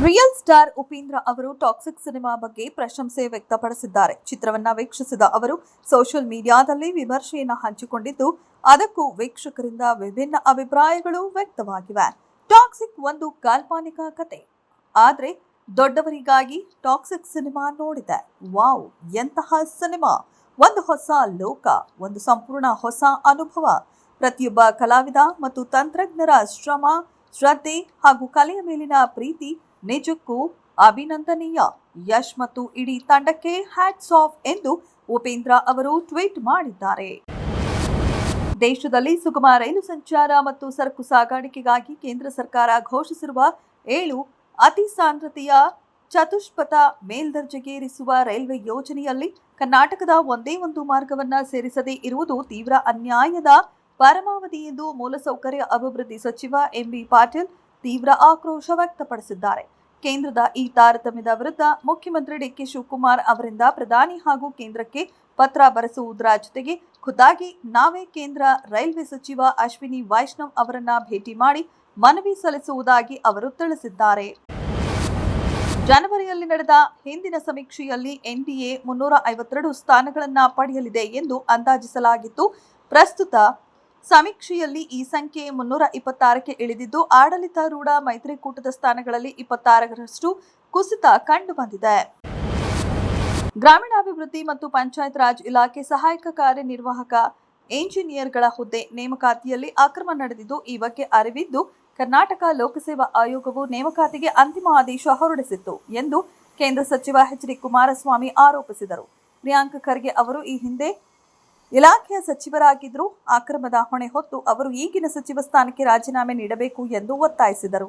Real star Upendra ಅವರು toxic cinema ಬಗ್ಗೆ ಪ್ರಶಂಸೆ ವ್ಯಕ್ತಪಡಿಸಿದ್ದಾರೆ. ಚಿತ್ರವನ್ನ ವೀಕ್ಷಿಸಿದ ಅವರು ಸೋಷಿಯಲ್ ಮೀಡಿಯಾದಲ್ಲಿ ವಿಮರ್ಶೆಯನ್ನು ಹಂಚಿಕೊಂಡಿದ್ದು, ಅದಕ್ಕೂ ವೀಕ್ಷಕರಿಂದ ವಿಭಿನ್ನ ಅಭಿಪ್ರಾಯಗಳು ವ್ಯಕ್ತವಾಗಿವೆ. ಟಾಕ್ಸಿಕ್ ಒಂದು ಕಾಲ್ಪನಿಕ ಕತೆ, ಆದ್ರೆ ದೊಡ್ಡವರಿಗಾಗಿ ಟಾಕ್ಸಿಕ್ ಸಿನಿಮಾ ನೋಡಿದೆ. ವಾವ್, ಎಂತಹ ಸಿನಿಮಾ! ಒಂದು ಹೊಸ ಲೋಕ, ಒಂದು ಸಂಪೂರ್ಣ ಹೊಸ ಅನುಭವ. ಪ್ರತಿಯೊಬ್ಬ ಕಲಾವಿದ ಮತ್ತು ತಂತ್ರಜ್ಞರ ಶ್ರಮ, ಶ್ರದ್ಧೆ ಹಾಗೂ ಕಲೆಯ ಮೇಲಿನ ಪ್ರೀತಿ ನಿಜಕ್ಕೂ ಅಭಿನಂದನೀಯ. ಯಶ್ ಮತ್ತು ಇಡೀ ತಂಡಕ್ಕೆ ಹ್ಯಾಟ್ಸ್ ಆಫ್ ಎಂದು ಉಪೇಂದ್ರ ಅವರು ಟ್ವೀಟ್ ಮಾಡಿದ್ದಾರೆ. ದೇಶದಲ್ಲಿ ಸುಗಮ ರೈಲು ಸಂಚಾರ ಮತ್ತು ಸರಕು ಸಾಗಾಣಿಕೆಗಾಗಿ ಕೇಂದ್ರ ಸರ್ಕಾರ ಘೋಷಿಸಿರುವ 7 ಅತಿ ಸಾಂದ್ರತೆಯ ಚತುಷ್ಪಥ ಮೇಲ್ದರ್ಜೆಗೇರಿಸುವ ರೈಲ್ವೆ ಯೋಜನೆಯಲ್ಲಿ ಕರ್ನಾಟಕದ ಒಂದೇ ಒಂದು ಮಾರ್ಗವನ್ನ ಸೇರಿಸದೇ ಇರುವುದು ತೀವ್ರ ಅನ್ಯಾಯದ ಪರಮಾವಧಿ ಎಂದು ಮೂಲಸೌಕರ್ಯ ಅಭಿವೃದ್ಧಿ ಸಚಿವ ಎಂಬಿ ಪಾಟೀಲ್ ತೀವ್ರ ಆಕ್ರೋಶ ವ್ಯಕ್ತಪಡಿಸಿದ್ದಾರೆ. ಕೇಂದ್ರದ ಈ ತಾರತಮ್ಯದ ವಿರುದ್ಧ ಮುಖ್ಯಮಂತ್ರಿ ಡಿಕೆ ಶಿವಕುಮಾರ್ ಅವರಿಂದ ಪ್ರಧಾನಿ ಹಾಗೂ ಕೇಂದ್ರಕ್ಕೆ ಪತ್ರ ಬರೆಸುವುದರ ಜೊತೆಗೆ ಖುದ್ದಾಗಿ ನಾವೇ ಕೇಂದ್ರ ರೈಲ್ವೆ ಸಚಿವ ಅಶ್ವಿನಿ ವೈಷ್ಣವ್ ಅವರನ್ನ ಭೇಟಿ ಮಾಡಿ ಮನವಿ ಸಲ್ಲಿಸುವುದಾಗಿ ಅವರು ತಿಳಿಸಿದ್ದಾರೆ. ಜನವರಿಯಲ್ಲಿ ನಡೆದ ಹಿಂದಿನ ಸಮೀಕ್ಷೆಯಲ್ಲಿ ಎನ್ಡಿಎ 352 ಸ್ಥಾನಗಳನ್ನು ಪಡೆಯಲಿದೆ ಎಂದು ಅಂದಾಜಿಸಲಾಗಿತ್ತು. ಪ್ರಸ್ತುತ ಸಮೀಕ್ಷೆಯಲ್ಲಿ ಈ ಸಂಖ್ಯೆ 326ಕ್ಕೆ ಇಳಿದಿದ್ದು, ಆಡಳಿತಾರೂಢ ಮೈತ್ರಿಕೂಟದ ಸ್ಥಾನಗಳಲ್ಲಿ 26ರಷ್ಟು ಕುಸಿತ ಕಂಡುಬಂದಿದೆ. ಗ್ರಾಮೀಣಾಭಿವೃದ್ಧಿ ಮತ್ತು ಪಂಚಾಯತ್ ರಾಜ್ ಇಲಾಖೆ ಸಹಾಯಕ ಕಾರ್ಯನಿರ್ವಾಹಕ ಎಂಜಿನಿಯರ್ಗಳ ಹುದ್ದೆ ನೇಮಕಾತಿಯಲ್ಲಿ ಅಕ್ರಮ ನಡೆದಿದ್ದು, ಈ ಬಗ್ಗೆ ಅರಿವಿದ್ದು ಕರ್ನಾಟಕ ಲೋಕಸೇವಾ ಆಯೋಗವು ನೇಮಕಾತಿಗೆ ಅಂತಿಮ ಆದೇಶ ಹೊರಡಿಸಿತ್ತು ಎಂದು ಕೇಂದ್ರ ಸಚಿವ ಎಚ್ ಡಿ ಕುಮಾರಸ್ವಾಮಿ ಆರೋಪಿಸಿದರು. ಪ್ರಿಯಾಂಕ್ ಖರ್ಗೆ ಅವರು ಈ ಹಿಂದೆ ಇಲಾಖೆಯ ಸಚಿವರಾಗಿದ್ದರೂ ಅಕ್ರಮದ ಹೊಣೆ ಹೊತ್ತು ಅವರು ಈಗಿನ ಸಚಿವ ಸ್ಥಾನಕ್ಕೆ ರಾಜೀನಾಮೆ ನೀಡಬೇಕು ಎಂದು ಒತ್ತಾಯಿಸಿದರು.